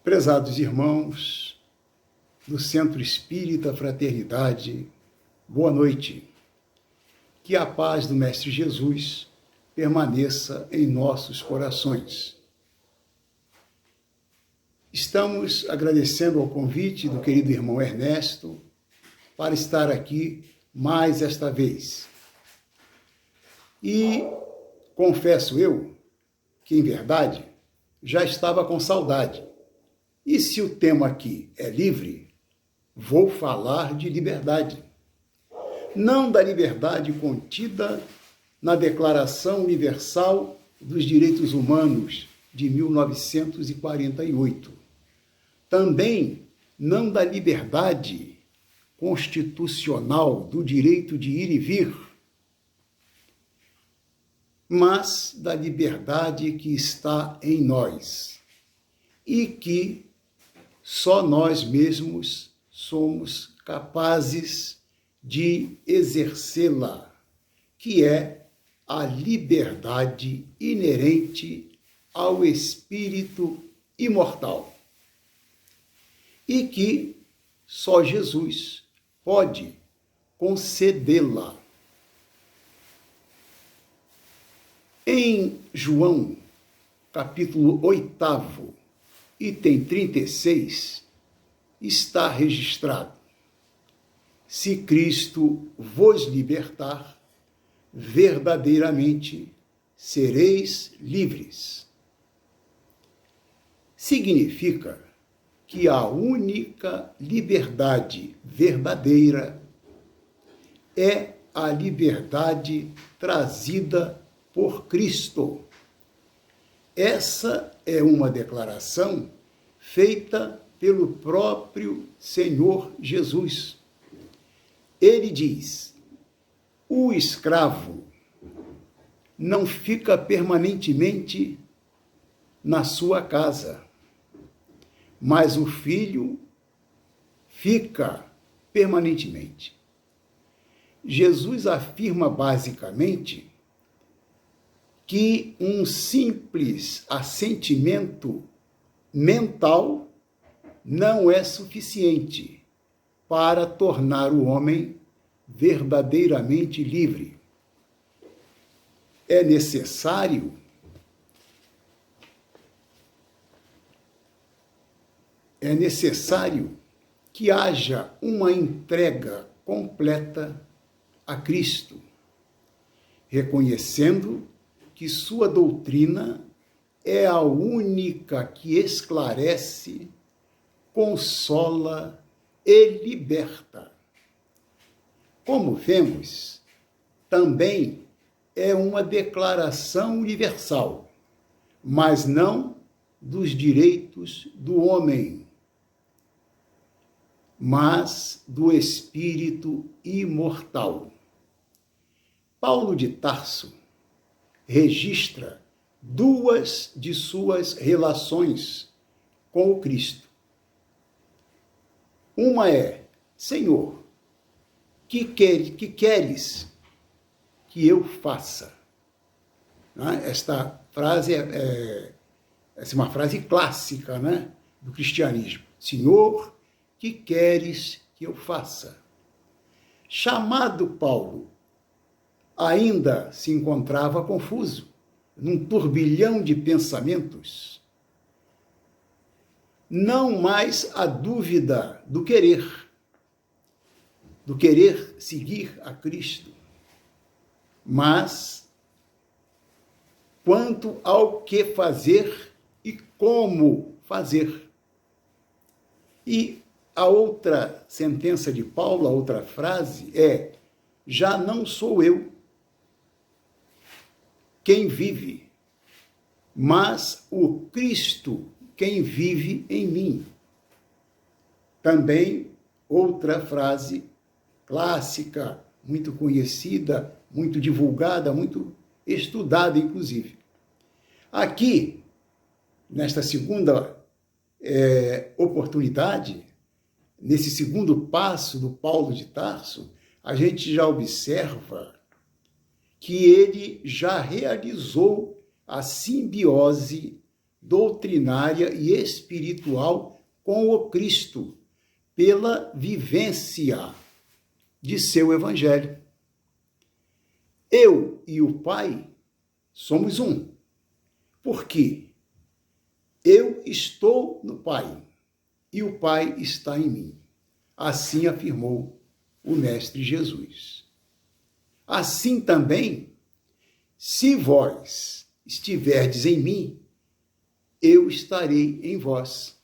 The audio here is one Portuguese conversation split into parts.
Prezados irmãos do Centro Espírita Fraternidade, boa noite. Que a paz do Mestre Jesus permaneça em nossos corações. Estamos agradecendo ao convite do querido irmão Ernesto para estar aqui mais esta vez. E confesso eu que, em verdade, já estava com saudade. E se o tema aqui é livre, vou falar de liberdade. Não da liberdade contida na Declaração Universal dos Direitos Humanos de 1948. Também não da liberdade constitucional do direito de ir e vir, mas da liberdade que está em nós e que só nós mesmos somos capazes de exercê-la, que é a liberdade inerente ao espírito imortal. E que só Jesus pode concedê-la. Em João, capítulo 8, item 36, está registrado: se Cristo vos libertar, verdadeiramente sereis livres. Significa que a única liberdade verdadeira é a liberdade trazida por Cristo. Essa é uma declaração feita pelo próprio Senhor Jesus. Ele diz: o escravo não fica permanentemente na sua casa, mas o filho fica permanentemente. Jesus afirma basicamente que um simples assentimento mental não é suficiente para tornar o homem verdadeiramente livre. É necessário que haja uma entrega completa a Cristo, reconhecendo que sua doutrina é a única que esclarece, consola e liberta. Como vemos, também é uma declaração universal, mas não dos direitos do homem, mas do espírito imortal. Paulo de Tarso registra duas de suas relações com o Cristo. Uma é: Senhor, que queres que eu faça? Esta frase é uma frase clássica, do cristianismo. Senhor, que queres que eu faça? Chamado Paulo, ainda se encontrava confuso, num turbilhão de pensamentos. Não mais a dúvida do querer seguir a Cristo, mas quanto ao que fazer e como fazer. E a outra sentença de Paulo, a outra frase é: já não sou eu quem vive, mas o Cristo quem vive em mim. Também outra frase clássica, muito conhecida, muito divulgada, muito estudada, inclusive. Aqui, nesta segunda oportunidade, nesse segundo passo do Paulo de Tarso, a gente já observa que ele já realizou a simbiose doutrinária e espiritual com o Cristo, pela vivência de seu Evangelho. Eu e o Pai somos um, porque eu estou no Pai e o Pai está em mim. Assim afirmou o Mestre Jesus. Assim também, se vós estiverdes em mim, eu estarei em vós.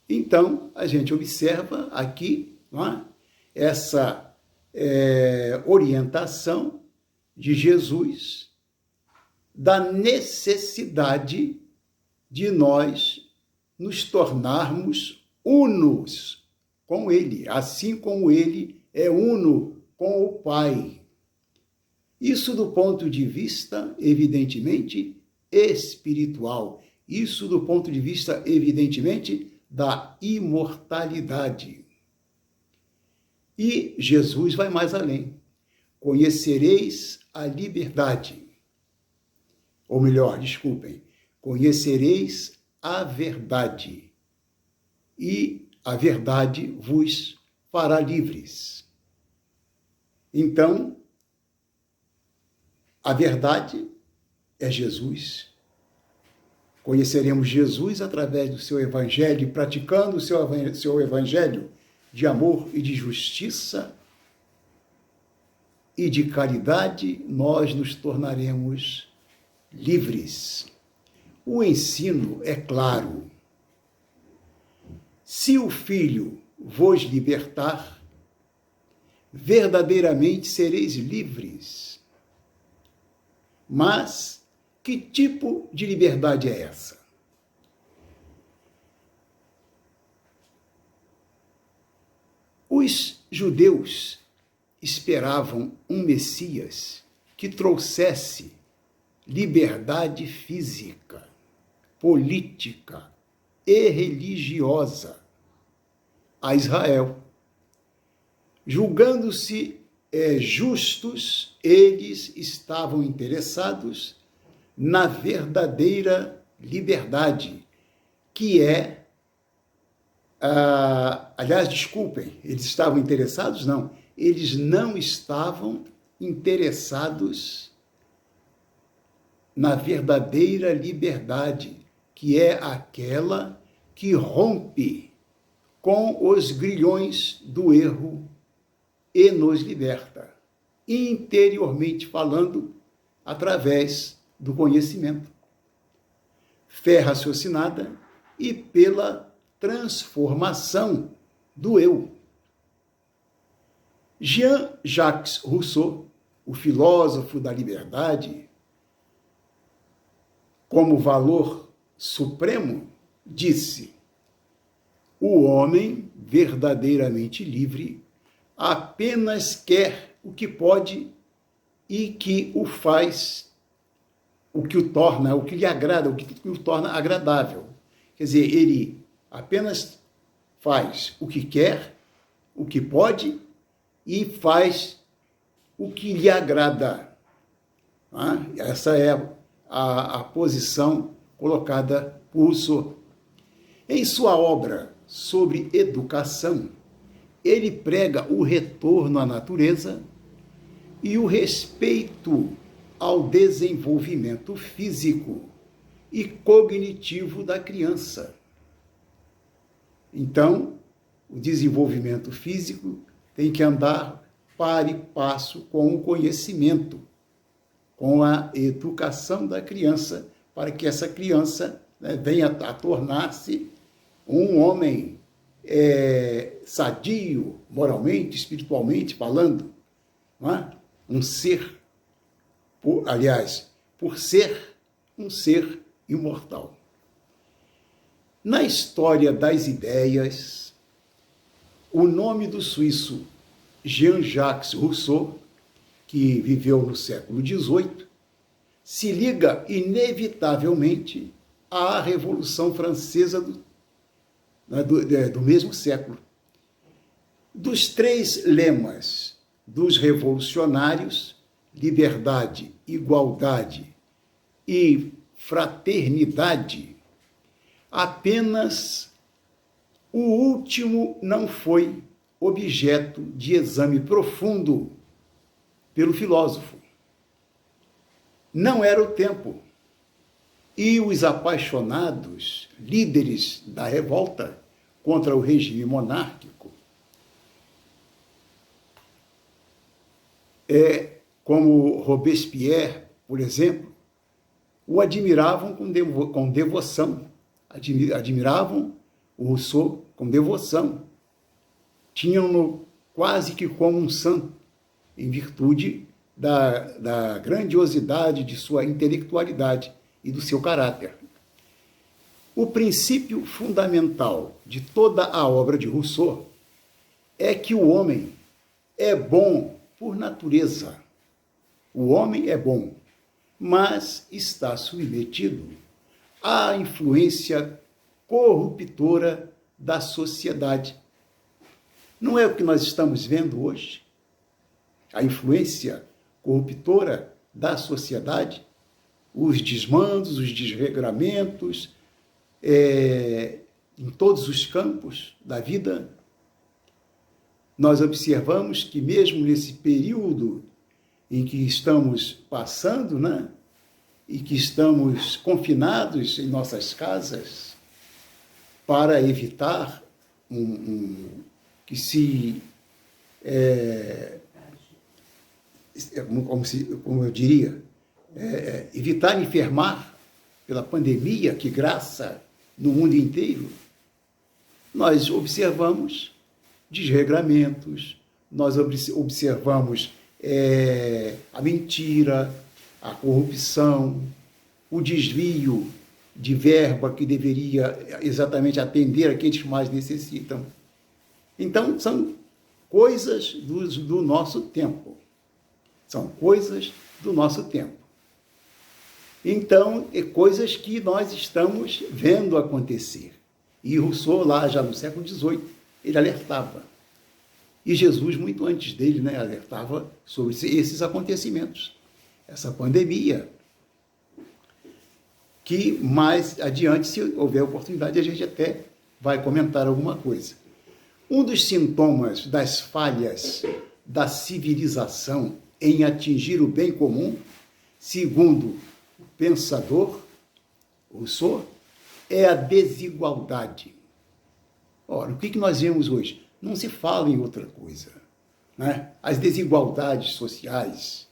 Então, a gente observa aqui, não é, essa orientação de Jesus da necessidade de nós nos tornarmos unos com Ele, assim como Ele é uno com o Pai. Isso do ponto de vista, evidentemente, espiritual. Isso do ponto de vista, evidentemente, da imortalidade. E Jesus vai mais além. Conhecereis a liberdade. Ou melhor, desculpem, conhecereis a verdade. E a verdade vos fará livres. Então, a verdade é Jesus. Conheceremos Jesus através do seu Evangelho, praticando o seu Evangelho de amor e de justiça e de caridade, nós nos tornaremos livres. O ensino é claro. Se o Filho vos libertar, verdadeiramente sereis livres. Mas que tipo de liberdade é essa? Os judeus esperavam um Messias que trouxesse liberdade física, política e religiosa a Israel. Julgando-se justos, eles estavam interessados na verdadeira liberdade, que é... aliás, desculpem, eles estavam interessados? Não, eles não estavam interessados na verdadeira liberdade, que é aquela que rompe com os grilhões do erro e nos liberta, interiormente falando, através do conhecimento, fé raciocinada e pela transformação do eu. Jean-Jacques Rousseau, o filósofo da liberdade, como valor supremo, disse: o homem verdadeiramente livre apenas quer o que pode e que o faz, o que o torna, o que lhe agrada, o que o torna agradável. Quer dizer, ele apenas faz o que quer, o que pode e faz o que lhe agrada. Essa é a posição colocada por Rousseau. Em sua obra sobre educação, ele prega o retorno à natureza e o respeito ao desenvolvimento físico e cognitivo da criança. Então, o desenvolvimento físico tem que andar par e passo com o conhecimento, com a educação da criança, para que essa criança venha a tornar-se um homem sadio, moralmente, espiritualmente falando, não é? Um ser, por ser um ser imortal. Na história das ideias, o nome do suíço Jean-Jacques Rousseau, que viveu no século XVIII, se liga inevitavelmente à Revolução Francesa do mesmo século. Dos três lemas dos revolucionários, liberdade, igualdade e fraternidade. Apenas o último não foi objeto de exame profundo pelo filósofo. Não era o tempo. E os apaixonados líderes da revolta contra o regime monárquico, como Robespierre, por exemplo, o admiravam com devoção, admiravam o Rousseau com devoção, tinham-no quase que como um santo, em virtude da grandiosidade de sua intelectualidade e do seu caráter. O princípio fundamental de toda a obra de Rousseau é que o homem é bom por natureza. O homem é bom, mas está submetido à influência corruptora da sociedade. Não é o que nós estamos vendo hoje? A influência corruptora da sociedade, os desmandos, os desregramentos, em todos os campos da vida. Nós observamos que mesmo nesse período em que estamos passando, né, e que estamos confinados em nossas casas para evitar que se como eu diria, evitar enfermar pela pandemia que graça no mundo inteiro, nós observamos desregramentos, nós observamos a mentira, a corrupção, o desvio de verba que deveria exatamente atender aqueles que mais necessitam. Então, são coisas do nosso tempo. São coisas do nosso tempo. Então, coisas que nós estamos vendo acontecer. E Rousseau, lá já no século XVIII, ele alertava. E Jesus, muito antes dele, né, alertava sobre esses acontecimentos. Essa pandemia, que mais adiante, se houver oportunidade, a gente até vai comentar alguma coisa. Um dos sintomas das falhas da civilização em atingir o bem comum, segundo o pensador Rousseau, é a desigualdade. Ora, o que nós vemos hoje? Não se fala em outra coisa, né? As desigualdades sociais,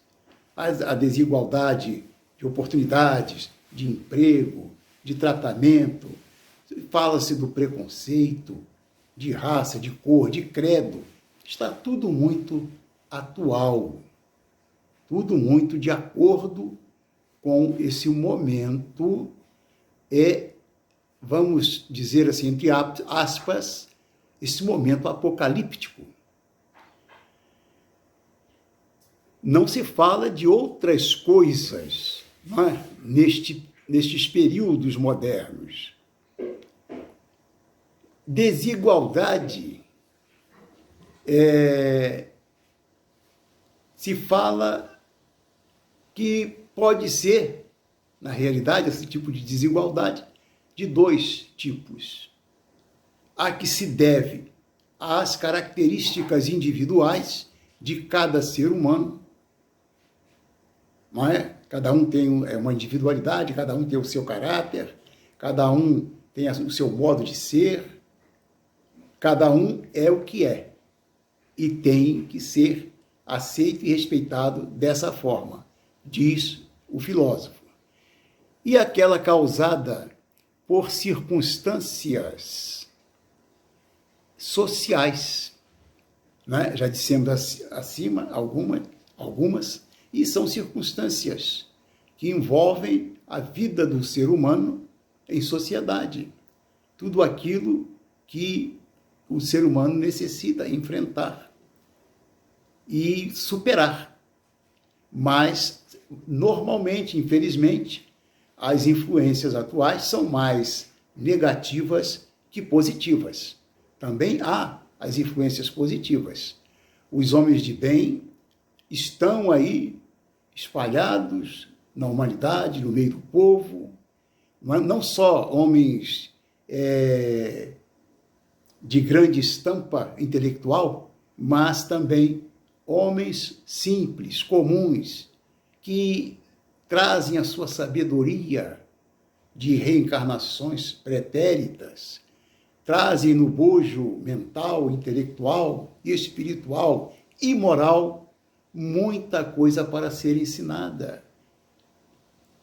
a desigualdade de oportunidades, de emprego, de tratamento, fala-se do preconceito, de raça, de cor, de credo. Está tudo muito atual, tudo muito de acordo com esse momento, vamos dizer assim, entre aspas, esse momento apocalíptico. Não se fala de outras coisas, não é? Nestes períodos modernos. Desigualdade, se fala que pode ser, na realidade, esse tipo de desigualdade, de dois tipos. A que se deve às características individuais de cada ser humano, não é? Cada um tem uma individualidade, cada um tem o seu caráter, cada um tem o seu modo de ser, cada um é o que é e tem que ser aceito e respeitado dessa forma, diz o filósofo. E aquela causada por circunstâncias sociais, né? Já dissemos acima algumas, e são circunstâncias que envolvem a vida do ser humano em sociedade. Tudo aquilo que o ser humano necessita enfrentar e superar. Mas, normalmente, infelizmente, as influências atuais são mais negativas que positivas. Também há as influências positivas. Os homens de bem estão aí espalhados na humanidade, no meio do povo, não só homens de grande estampa intelectual, mas também homens simples, comuns, que trazem a sua sabedoria de reencarnações pretéritas, trazem no bojo mental, intelectual e espiritual e moral muita coisa para ser ensinada.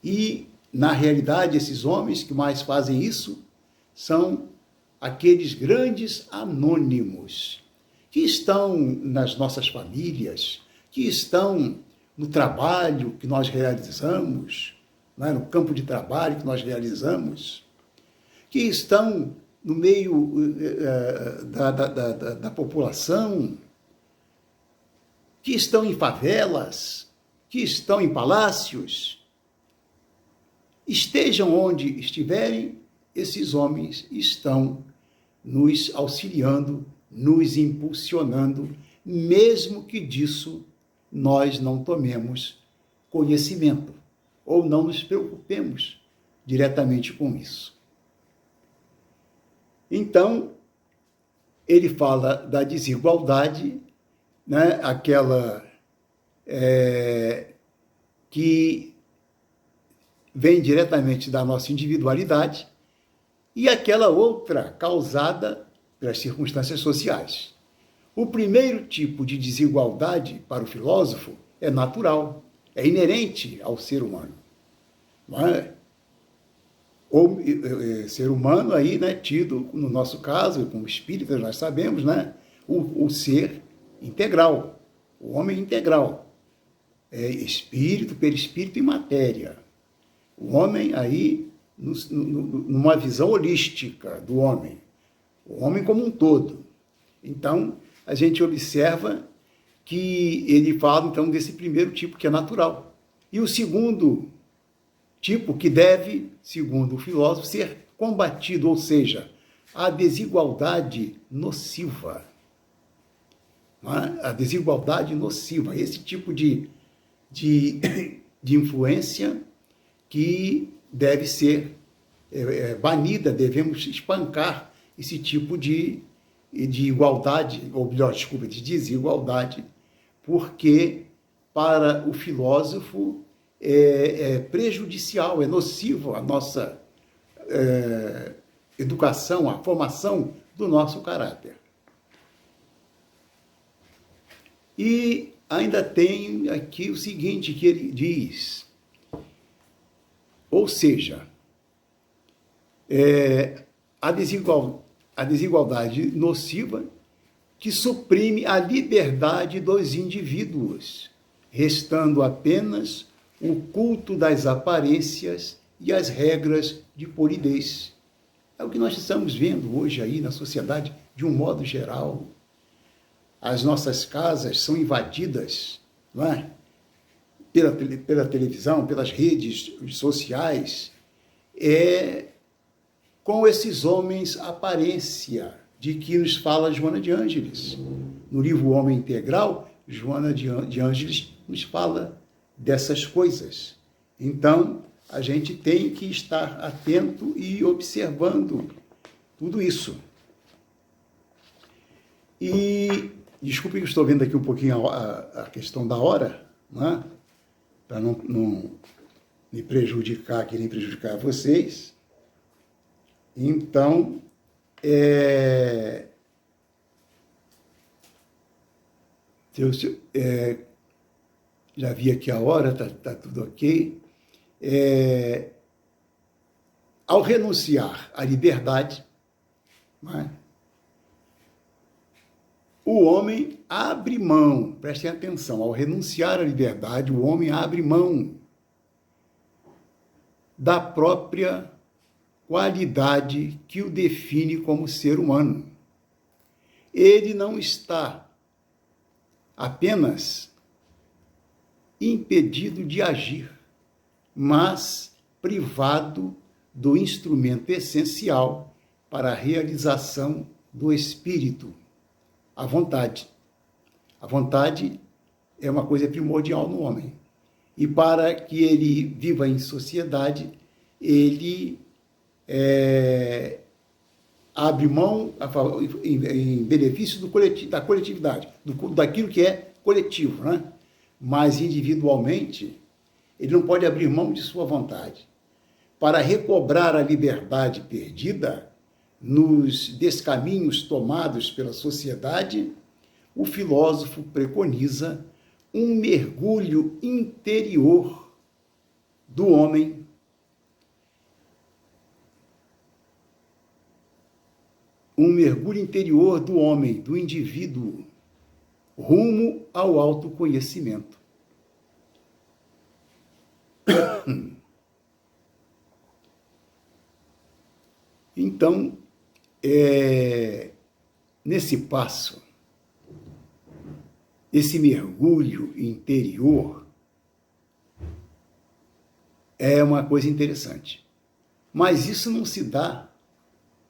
E, na realidade, esses homens que mais fazem isso são aqueles grandes anônimos que estão nas nossas famílias, que estão no trabalho que nós realizamos, no campo de trabalho que nós realizamos, que estão no meio da população, que estão em favelas, que estão em palácios. Estejam onde estiverem, esses homens estão nos auxiliando, nos impulsionando, mesmo que disso nós não tomemos conhecimento ou não nos preocupemos diretamente com isso. Então, ele fala da desigualdade, né? Aquela que vem diretamente da nossa individualidade, e aquela outra causada pelas circunstâncias sociais. O primeiro tipo de desigualdade, para o filósofo, é natural, é inerente ao ser humano. Não é? Ou ser humano aí, né, tido, no nosso caso, como espíritas, nós sabemos, né, o ser integral, o homem integral, espírito, perispírito e matéria. O homem aí, numa visão holística do homem, o homem como um todo. Então, a gente observa que ele fala, então, desse primeiro tipo que é natural. E o segundo tipo que deve, segundo o filósofo, ser combatido, ou seja, a desigualdade nociva. A desigualdade nociva, esse tipo de influência que deve ser banida, devemos espancar esse tipo de igualdade, ou melhor, desculpa, de desigualdade, porque para o filósofo é prejudicial, é nocivo a nossa educação, a formação do nosso caráter. E ainda tem aqui o seguinte que ele diz, ou seja, a desigualdade nociva que suprime a liberdade dos indivíduos, restando apenas o culto das aparências e as regras de polidez. É o que nós estamos vendo hoje aí na sociedade, de um modo geral. As nossas casas são invadidas, não é? Pela televisão, pelas redes sociais, com esses homens aparência de que nos fala Joana de Ângeles. No livro O Homem Integral, Joana de Ângeles nos fala dessas coisas. Então, a gente tem que estar atento e observando tudo isso. E, desculpe que eu estou vendo aqui um pouquinho a questão da hora, né? Para não me prejudicar aqui, nem prejudicar vocês. Então, já vi aqui a hora, tá tudo ok. Ao renunciar à liberdade, né, o homem abre mão, prestem atenção, ao renunciar à liberdade, o homem abre mão da própria qualidade que o define como ser humano. Ele não está apenas impedido de agir, mas privado do instrumento essencial para a realização do espírito, a vontade. A vontade é uma coisa primordial no homem. E para que ele viva em sociedade, ele abre mão em benefício da coletividade, daquilo que é coletivo, né? Mas individualmente, ele não pode abrir mão de sua vontade. Para recobrar a liberdade perdida nos descaminhos tomados pela sociedade, o filósofo preconiza um mergulho interior do homem, do indivíduo, rumo ao autoconhecimento. Então, nesse passo, esse mergulho interior é uma coisa interessante. Mas isso não se dá,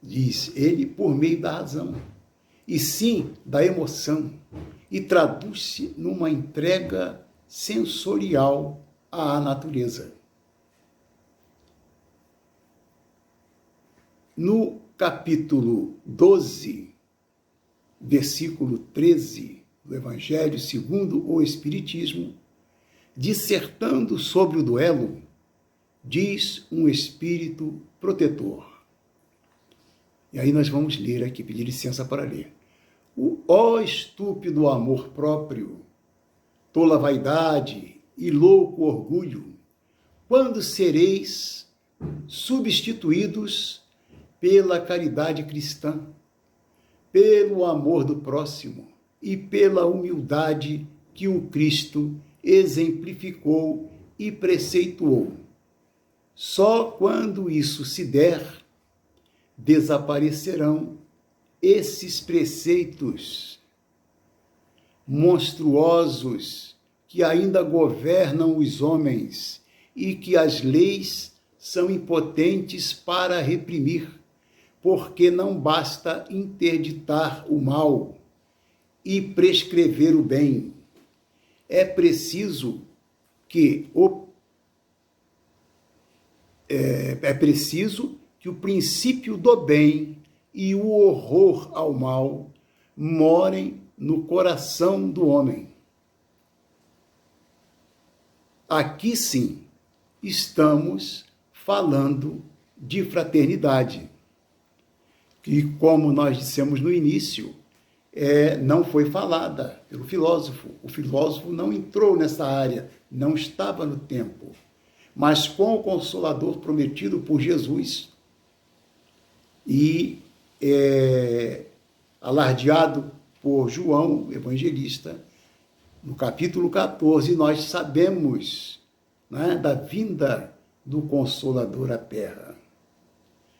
diz ele, por meio da razão, e sim da emoção, e traduz-se numa entrega sensorial à natureza. No capítulo 12, versículo 13 do Evangelho segundo o Espiritismo, dissertando sobre o duelo, diz um espírito protetor. E aí nós vamos ler aqui, pedir licença para ler. Ó estúpido amor próprio, tola vaidade e louco orgulho, quando sereis substituídos pela caridade cristã, pelo amor do próximo e pela humildade que o Cristo exemplificou e preceituou. Só quando isso se der, desaparecerão esses preceitos monstruosos que ainda governam os homens e que as leis são impotentes para reprimir, porque não basta interditar o mal e prescrever o bem. É preciso que o princípio do bem e o horror ao mal morem no coração do homem. Aqui sim, estamos falando de fraternidade, que, como nós dissemos no início, não foi falada pelo filósofo. O filósofo não entrou nessa área, não estava no tempo. Mas com o Consolador prometido por Jesus e alardeado por João, evangelista, no capítulo 14, nós sabemos, né, da vinda do Consolador à Terra.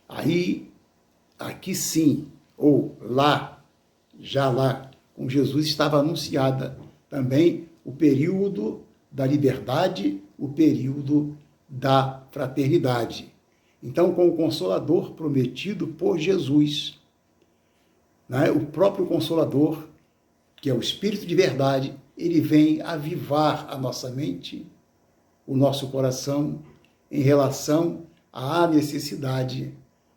Aí, aqui sim, ou lá, já lá, com Jesus estava anunciada também o período da liberdade, o período da fraternidade. Então, com o Consolador prometido por Jesus, né, o próprio Consolador, que é o Espírito de verdade, ele vem avivar a nossa mente, o nosso coração, em relação à necessidade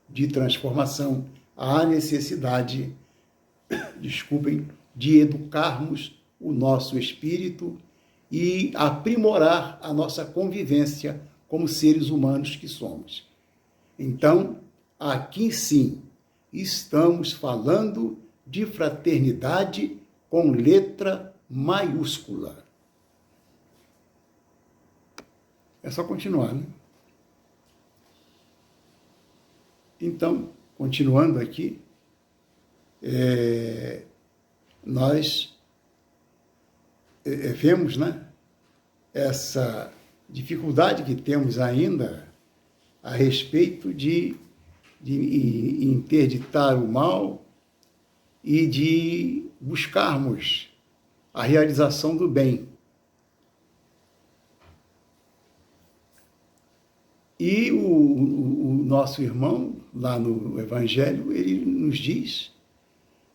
de transformação, à necessidade, de educarmos o nosso espírito e aprimorar a nossa convivência como seres humanos que somos. Então, aqui sim, estamos falando de fraternidade com letra maiúscula. É só continuar, né? Então, continuando aqui, nós vemos, né, essa dificuldade que temos ainda a respeito de interditar o mal e de buscarmos a realização do bem. E o nosso irmão, lá no Evangelho, ele nos diz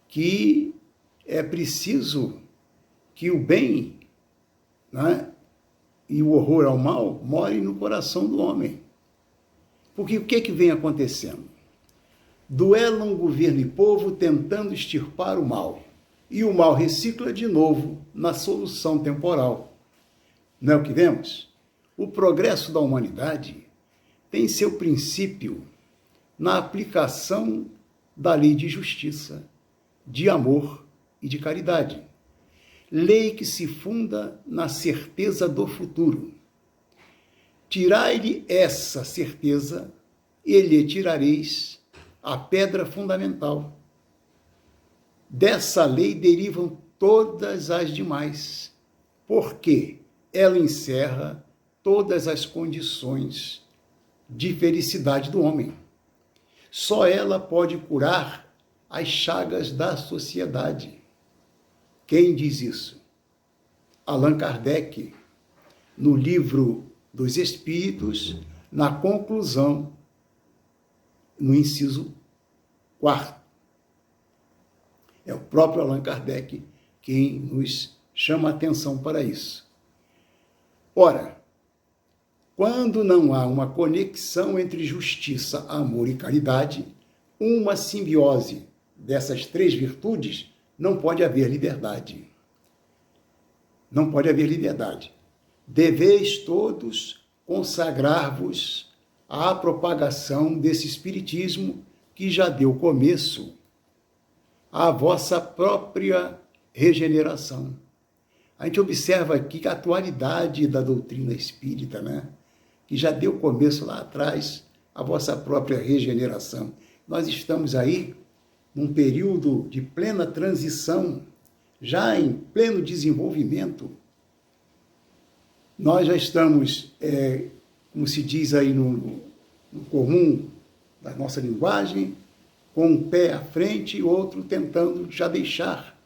que é preciso que o bem, né, e o horror ao mal morem no coração do homem. Porque o que vem acontecendo? Duelam governo e povo tentando extirpar o mal. E o mal recicla de novo na solução temporal. Não é o que vemos? O progresso da humanidade tem seu princípio na aplicação da lei de justiça, de amor e de caridade. Lei que se funda na certeza do futuro. Tirai-lhe essa certeza e lhe tirareis a pedra fundamental. Dessa lei derivam todas as demais, porque ela encerra todas as condições de felicidade do homem. Só ela pode curar as chagas da sociedade. Quem diz isso? Allan Kardec, no livro dos Espíritos, na conclusão, no inciso 4º. É o próprio Allan Kardec quem nos chama a atenção para isso. Ora, quando não há uma conexão entre justiça, amor e caridade, uma simbiose dessas três virtudes, não pode haver liberdade. Não pode haver liberdade. Deveis todos consagrar-vos à propagação desse espiritismo que já deu começo à vossa própria regeneração. A gente observa aqui que a atualidade da doutrina espírita, né? Que já deu começo lá atrás à vossa própria regeneração. Nós estamos aí num período de plena transição, já em pleno desenvolvimento. Nós já estamos, como se diz aí no comum da nossa linguagem, com um pé à frente e outro tentando já deixar,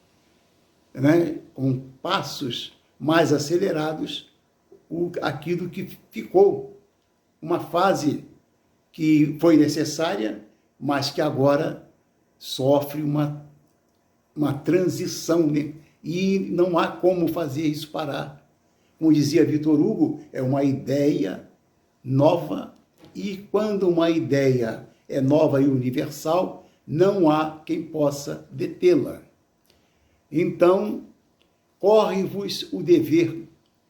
né, com passos mais acelerados, aquilo que ficou. Uma fase que foi necessária, mas que agora sofre uma transição, né? E não há como fazer isso parar. Como dizia Victor Hugo, é uma ideia nova, e quando uma ideia é nova e universal, não há quem possa detê-la. Então, corre-vos o dever,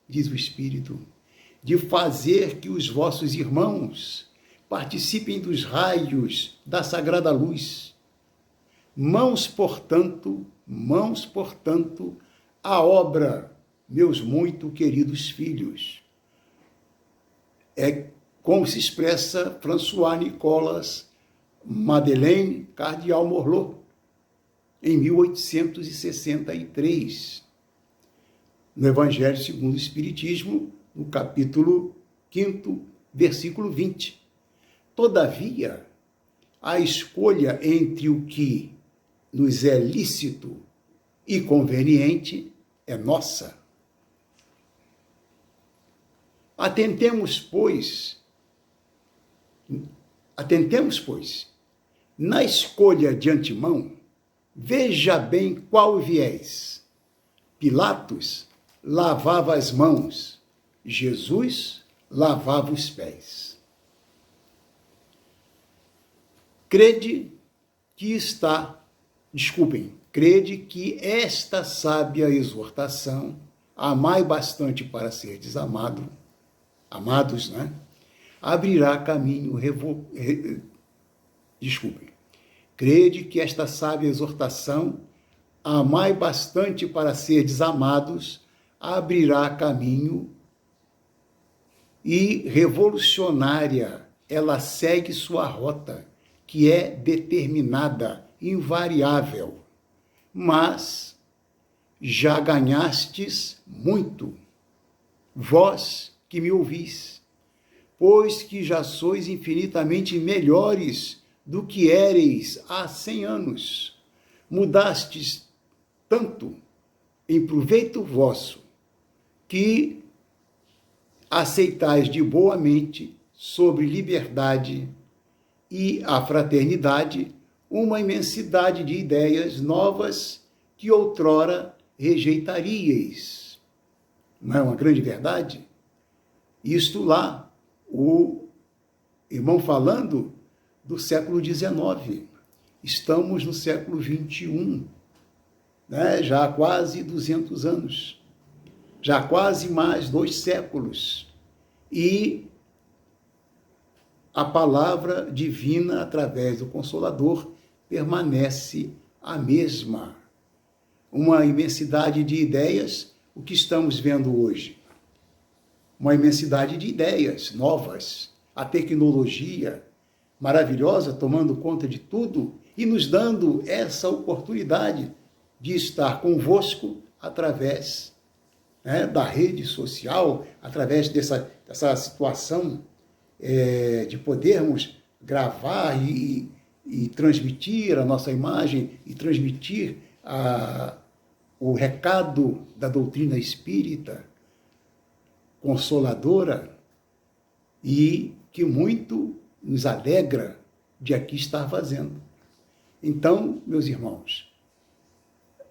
diz o Espírito, de fazer que os vossos irmãos participem dos raios da sagrada luz. Mãos, portanto, a obra, meus muito queridos filhos. É como se expressa François Nicolas Madeleine Cardial Morlot, em 1863, no Evangelho segundo o Espiritismo, no capítulo 5º, versículo 20. Todavia, a escolha entre o que nos é lícito e conveniente é nossa. Atentemos, pois, na escolha de antemão, veja bem qual viés. Pilatos lavava as mãos, Jesus lavava os pés. Crede que esta sábia exortação, amai bastante para serdes amados, né? Abrirá caminho, crede que esta sábia exortação, amai bastante para serdes amados, abrirá caminho, e revolucionária, ela segue sua rota, que é determinada, invariável. Mas já ganhastes muito, vós que me ouvis, pois que já sois infinitamente melhores do que éreis há 100 anos. Mudastes tanto em proveito vosso, que aceitais de boa mente, sobre liberdade e a fraternidade, uma imensidade de ideias novas que outrora rejeitaríeis. Não é uma grande verdade? Isto lá, o irmão, falando do século XIX. Estamos no século XXI, né? Já há quase 200 anos, já há quase mais 2 séculos. E a palavra divina, através do Consolador, permanece a mesma. Uma imensidade de ideias, o que estamos vendo hoje? Uma imensidade de ideias novas, a tecnologia maravilhosa tomando conta de tudo e nos dando essa oportunidade de estar convosco através, né, da rede social, através dessa situação de podermos gravar e transmitir a nossa imagem e transmitir o recado da doutrina espírita consoladora, e que muito nos alegra de aqui estar fazendo. Então, meus irmãos,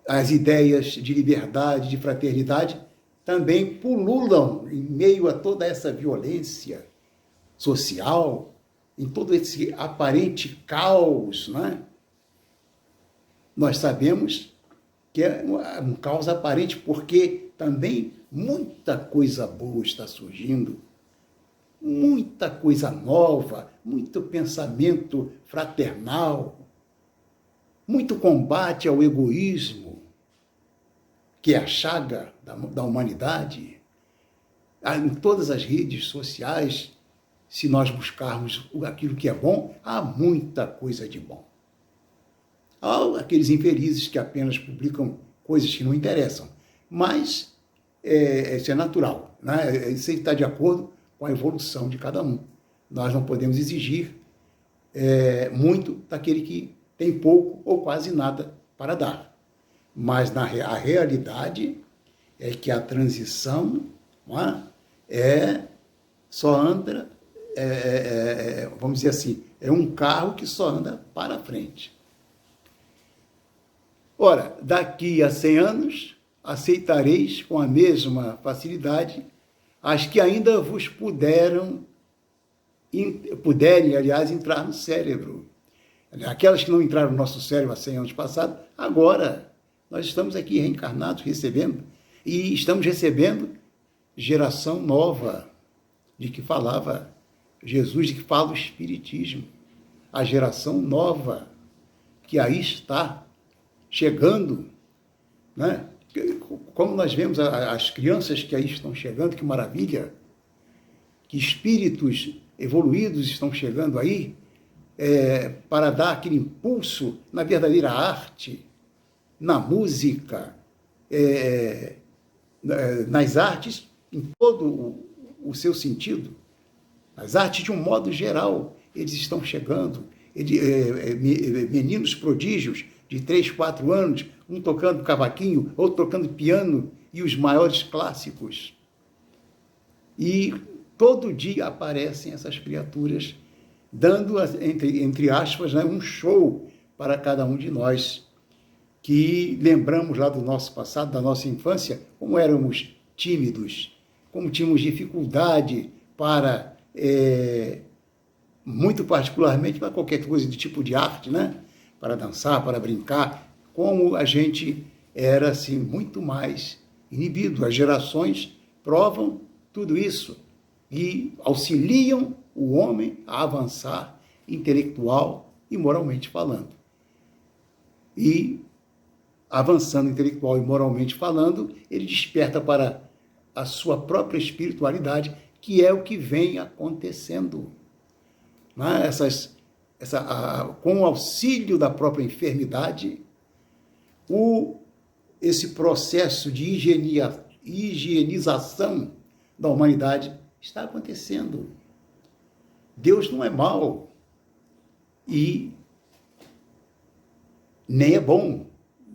as ideias de liberdade, de fraternidade, também pululam em meio a toda essa violência social, em todo esse aparente caos, né? Nós sabemos que é um caos aparente, porque também muita coisa boa está surgindo, muita coisa nova, muito pensamento fraternal, muito combate ao egoísmo, que é a chaga da humanidade. Em todas as redes sociais, se nós buscarmos aquilo que é bom, há muita coisa de bom. Há aqueles infelizes que apenas publicam coisas que não interessam, mas isso é natural, né? Isso está de acordo com a evolução de cada um. Nós não podemos exigir muito daquele que tem pouco ou quase nada para dar. Mas a realidade é que a transição, não é? Só anda, vamos dizer assim, é um carro que só anda para frente. Ora, daqui a 100 anos, aceitareis com a mesma facilidade as que ainda vos puderem, aliás, entrar no cérebro. Aquelas que não entraram no nosso cérebro há 100 anos passados, agora nós estamos aqui reencarnados, recebendo, e estamos recebendo geração nova, de que falava Jesus, de que fala o Espiritismo. A geração nova, que aí está chegando, né? Como nós vemos as crianças que aí estão chegando, que maravilha, que espíritos evoluídos estão chegando aí, para dar aquele impulso na verdadeira arte, na música, nas artes, em todo o seu sentido. As artes, de um modo geral, eles estão chegando. Meninos prodígios de 3, 4 anos, um tocando cavaquinho, outro tocando piano, e os maiores clássicos. E todo dia aparecem essas criaturas, dando, entre aspas, né, um show para cada um de nós, que lembramos lá do nosso passado, da nossa infância, como éramos tímidos, como tínhamos dificuldade para, muito particularmente, para qualquer coisa de tipo de arte, né? Para dançar, para brincar, como a gente era assim, muito mais inibido. As gerações provam tudo isso e auxiliam o homem a avançar intelectual e moralmente falando. E, avançando intelectual e moralmente falando, ele desperta para a sua própria espiritualidade, que é o que vem acontecendo. Né? Com o auxílio da própria enfermidade, esse processo de higienização da humanidade está acontecendo. Deus não é mau e nem é bom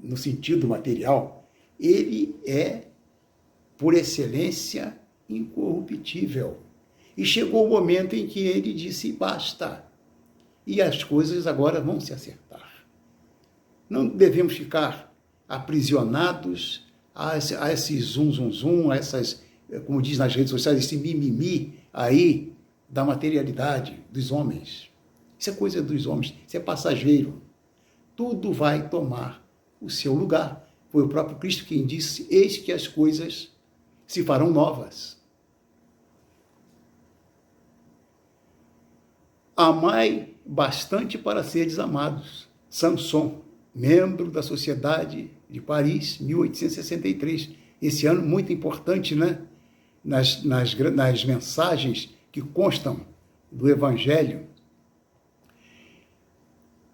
no sentido material. Ele é, por excelência, incorruptível. E chegou o momento em que ele disse basta. E as coisas agora vão se acertar. Não devemos ficar aprisionados a esse zum, a essas, como diz nas redes sociais, esse mimimi aí da materialidade dos homens. Isso é coisa dos homens, isso é passageiro. Tudo vai tomar o seu lugar. Foi o próprio Cristo quem disse: eis que as coisas se farão novas. Amai bastante para seres amados. Samson, membro da Sociedade de Paris, 1863. Esse ano muito importante, né? Nas mensagens que constam do Evangelho.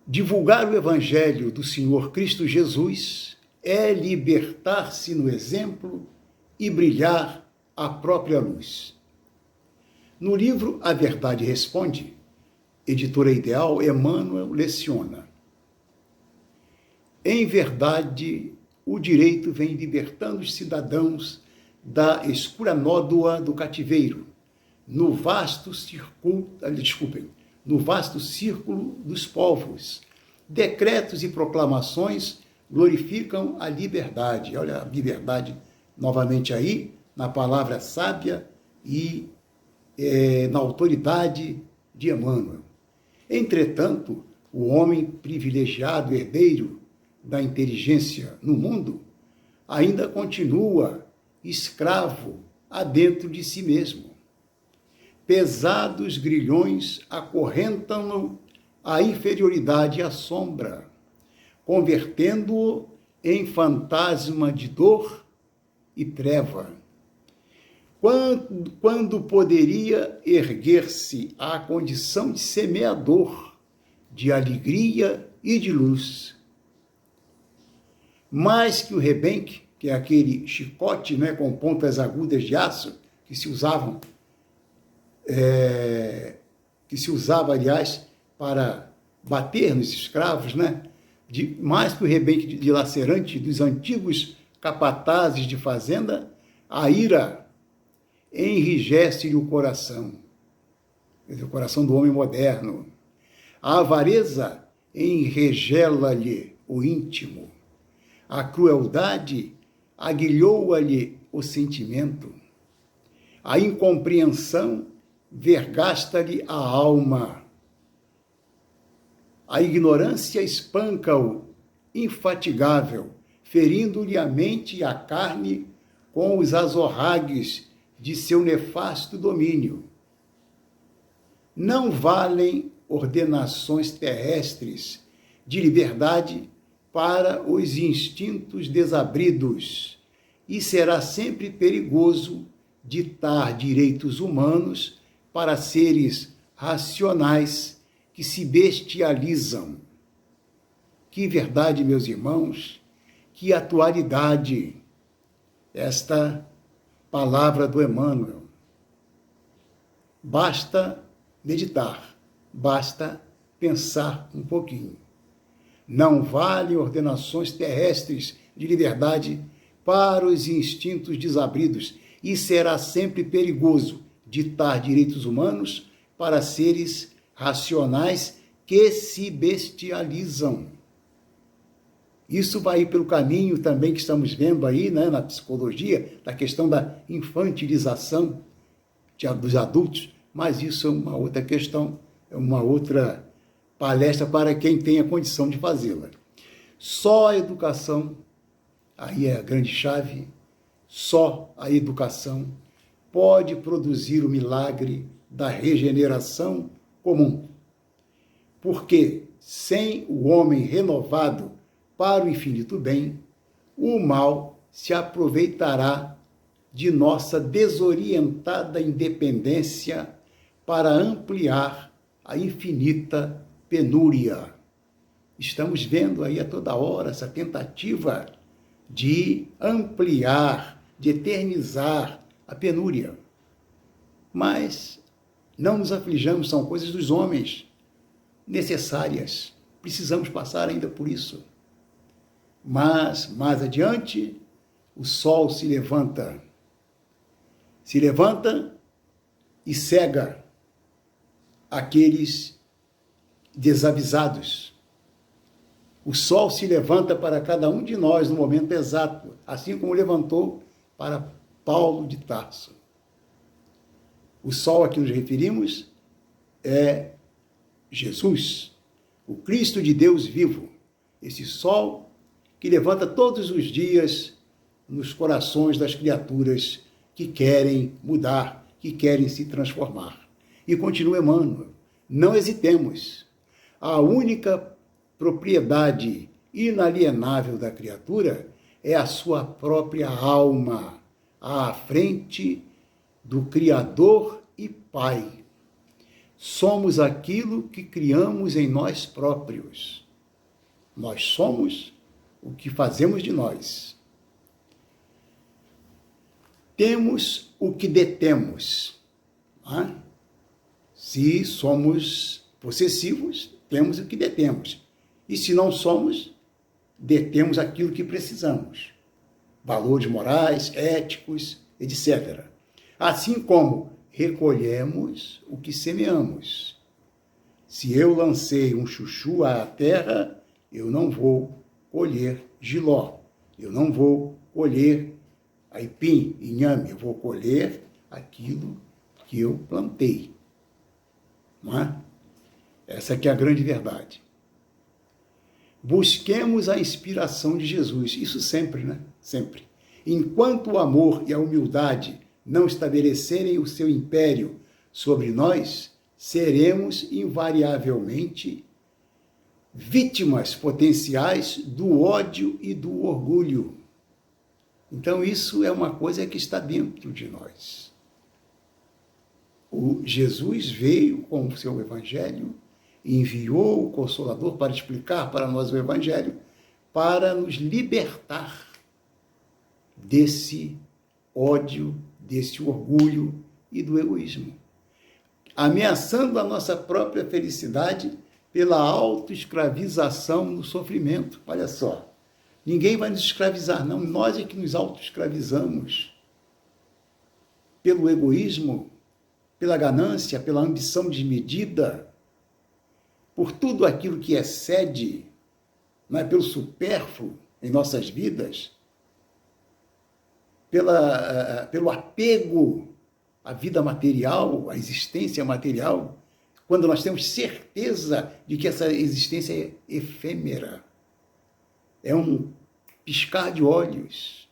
Divulgar o Evangelho do Senhor Cristo Jesus é libertar-se no exemplo e brilhar a própria luz. No livro A Verdade Responde, editora Ideal, Emmanuel leciona: em verdade, o direito vem libertando os cidadãos da escura nódoa do cativeiro, no vasto círculo dos povos. Decretos e proclamações glorificam a liberdade. Olha a liberdade novamente aí, na palavra sábia e na autoridade de Emmanuel. Entretanto, o homem privilegiado, herdeiro da inteligência no mundo, ainda continua escravo adentro de si mesmo. Pesados grilhões acorrentam-no à inferioridade e à sombra, convertendo-o em fantasma de dor e treva. Quando poderia erguer-se à condição de semeador, de alegria e de luz. Mais que o rebenque, que é aquele chicote, né, com pontas agudas de aço, que se usava, aliás, para bater nos escravos, né? Mais que o rebenque dilacerante dos antigos capatazes de fazenda, a ira enrijece-lhe o coração, o coração do homem moderno. A avareza enregela-lhe o íntimo. A crueldade aguilhoa-lhe o sentimento. A incompreensão vergasta-lhe a alma. A ignorância espanca-o, infatigável, ferindo-lhe a mente e a carne com os azorragues de seu nefasto domínio. Não valem ordenações terrestres de liberdade para os instintos desabridos, e será sempre perigoso ditar direitos humanos para seres racionais que se bestializam. Que verdade, meus irmãos, que atualidade esta palavra do Emmanuel. Basta meditar, basta pensar um pouquinho. Não valem ordenações terrestres de liberdade para os instintos desabridos, e será sempre perigoso ditar direitos humanos para seres racionais que se bestializam. Isso vai pelo caminho também que estamos vendo aí, né, na psicologia, da questão da infantilização dos adultos, mas isso é uma outra questão, é uma outra palestra para quem tem a condição de fazê-la. Só a educação, aí é a grande chave, só a educação pode produzir o milagre da regeneração comum. Porque sem o homem renovado para o infinito bem, o mal se aproveitará de nossa desorientada independência para ampliar a infinita penúria. Estamos vendo aí a toda hora essa tentativa de ampliar, de eternizar a penúria. Mas não nos aflijamos, são coisas dos homens, necessárias. Precisamos passar ainda por isso. Mas, mais adiante, o sol se levanta e cega aqueles desavisados. O sol se levanta para cada um de nós no momento exato, assim como levantou para Paulo de Tarso. O sol a que nos referimos é Jesus, o Cristo de Deus vivo, esse sol que levanta todos os dias nos corações das criaturas que querem mudar, que querem se transformar. E continua Emmanuel, não hesitemos. A única propriedade inalienável da criatura é a sua própria alma, à frente do Criador e Pai. Somos aquilo que criamos em nós próprios. Nós somos o que fazemos de nós. Temos o que detemos. Se somos possessivos, temos o que detemos. E se não somos, detemos aquilo que precisamos. Valores morais, éticos, etc. Assim como recolhemos o que semeamos. Se eu lancei um chuchu à terra, eu não vou colher jiló. Eu não vou colher aipim, inhame. Eu vou colher aquilo que eu plantei. Não é? Essa aqui é a grande verdade. Busquemos a inspiração de Jesus. Isso sempre, né? Sempre. Enquanto o amor e a humildade não estabelecerem o seu império sobre nós, seremos invariavelmente vítimas potenciais do ódio e do orgulho. Então, isso é uma coisa que está dentro de nós. O Jesus veio com o seu Evangelho e enviou o Consolador para explicar para nós o Evangelho, para nos libertar desse ódio, desse orgulho e do egoísmo, ameaçando a nossa própria felicidade pela autoescravização no sofrimento. Olha só, ninguém vai nos escravizar, não, nós é que nos autoescravizamos pelo egoísmo, pela ganância, pela ambição desmedida, por tudo aquilo que excede, não é, pelo supérfluo em nossas vidas, pelo apego à vida material, à existência material, quando nós temos certeza de que essa existência é efêmera. É um piscar de olhos.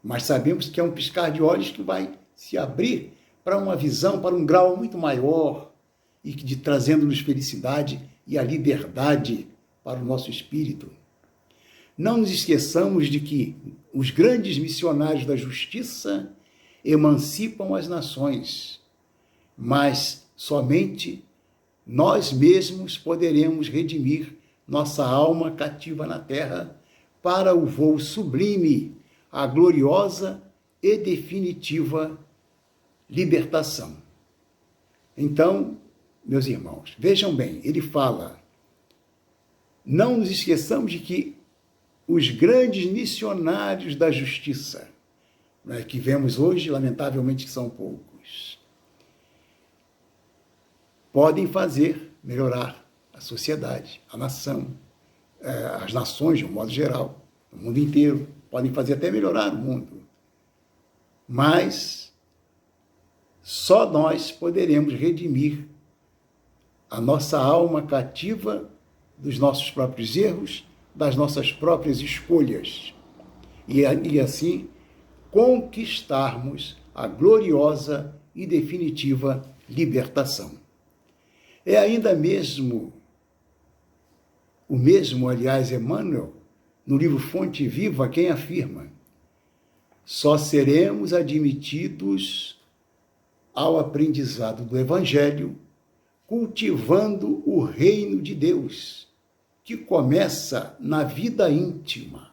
Mas sabemos que é um piscar de olhos que vai se abrir para uma visão, para um grau muito maior, e trazendo-nos felicidade e a liberdade para o nosso espírito. Não nos esqueçamos de que os grandes missionários da justiça emancipam as nações, mas somente nós mesmos poderemos redimir nossa alma cativa na terra para o voo sublime, a gloriosa e definitiva libertação. Então, meus irmãos, vejam bem, ele fala, não nos esqueçamos de que os grandes missionários da justiça, né, que vemos hoje, lamentavelmente, que são poucos, podem fazer melhorar a sociedade, a nação, as nações, de um modo geral, o mundo inteiro, podem fazer até melhorar o mundo. Mas só nós poderemos redimir a nossa alma cativa dos nossos próprios erros, das nossas próprias escolhas, e assim conquistarmos a gloriosa e definitiva libertação. É ainda mesmo, aliás, Emmanuel, no livro Fonte Viva, quem afirma: só seremos admitidos ao aprendizado do Evangelho cultivando o reino de Deus, que começa na vida íntima.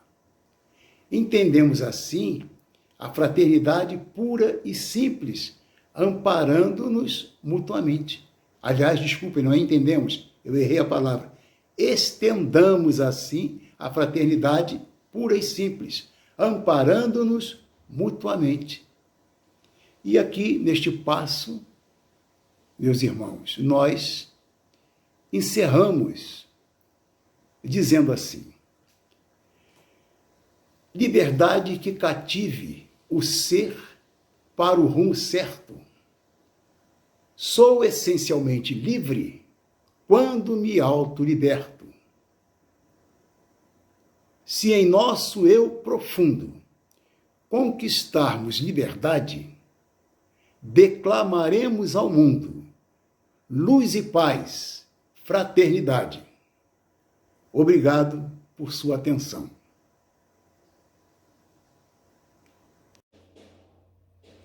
Entendemos assim a fraternidade pura e simples, amparando-nos mutuamente. Aliás, desculpem, não entendemos, eu errei a palavra. Estendamos assim a fraternidade pura e simples, amparando-nos mutuamente. E aqui, neste passo, meus irmãos, nós encerramos dizendo assim: liberdade que cative o ser para o rumo certo. Sou essencialmente livre quando me autoliberto. Se em nosso eu profundo conquistarmos liberdade, declamaremos ao mundo luz e paz, fraternidade. Obrigado por sua atenção.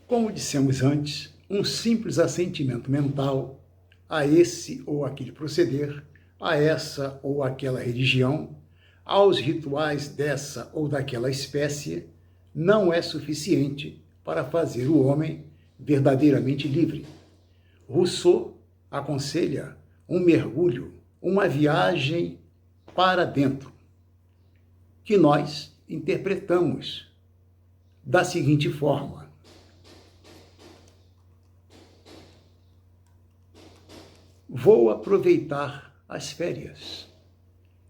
Como dissemos antes, um simples assentimento mental a esse ou aquele proceder, a essa ou aquela religião, aos rituais dessa ou daquela espécie, não é suficiente para fazer o homem verdadeiramente livre. Rousseau aconselha um mergulho, uma viagem para dentro, que nós interpretamos da seguinte forma: vou aproveitar as férias,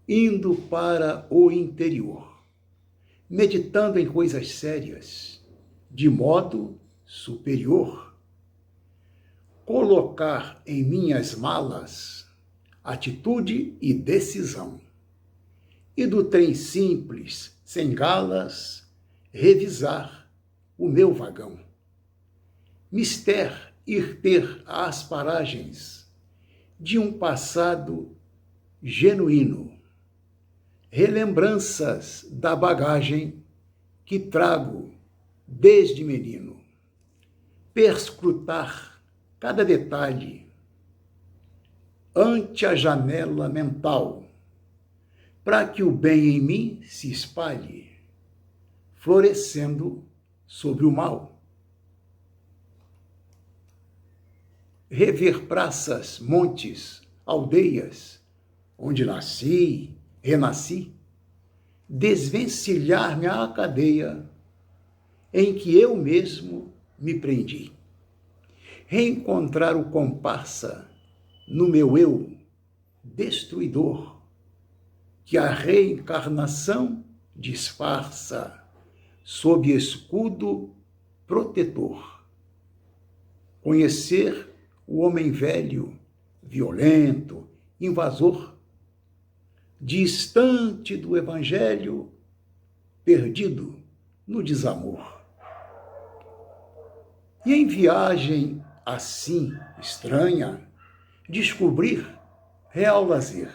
indo para o interior, meditando em coisas sérias, de modo superior. Colocar em minhas malas atitude e decisão, e do trem simples, sem galas, revisar o meu vagão. Mister ir ter às paragens de um passado genuíno, relembranças da bagagem que trago desde menino, perscrutar cada detalhe ante a janela mental, para que o bem em mim se espalhe, florescendo sobre o mal. Rever praças, montes, aldeias, onde nasci, renasci, desvencilhar-me à cadeia em que eu mesmo me prendi. Reencontrar o comparsa no meu eu destruidor, que a reencarnação disfarça sob escudo protetor. Conhecer o homem velho, violento, invasor, distante do evangelho, perdido no desamor. E em viagem assim estranha, descobrir real lazer,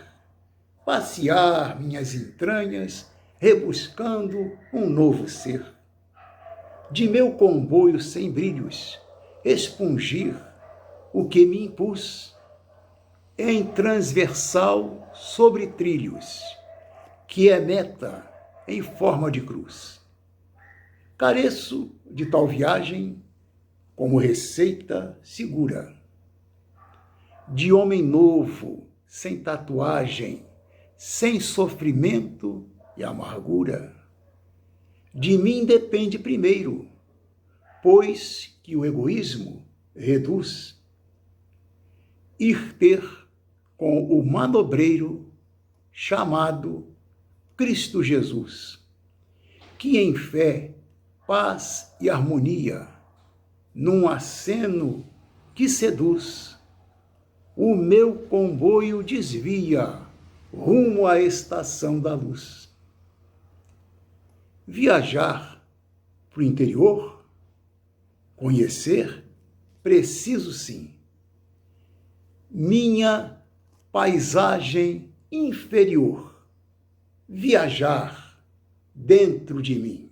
passear minhas entranhas, rebuscando um novo ser. De meu comboio sem brilhos, expungir o que me impus, em transversal sobre trilhos, que é meta em forma de cruz. Careço de tal viagem como receita segura, de homem novo, sem tatuagem, sem sofrimento e amargura. De mim depende primeiro, pois que o egoísmo reduz, ir ter com o manobreiro chamado Cristo Jesus, que em fé, paz e harmonia, num aceno que seduz, o meu comboio desvia rumo à estação da luz. Viajar para o interior, conhecer, preciso sim, minha paisagem inferior, viajar dentro de mim.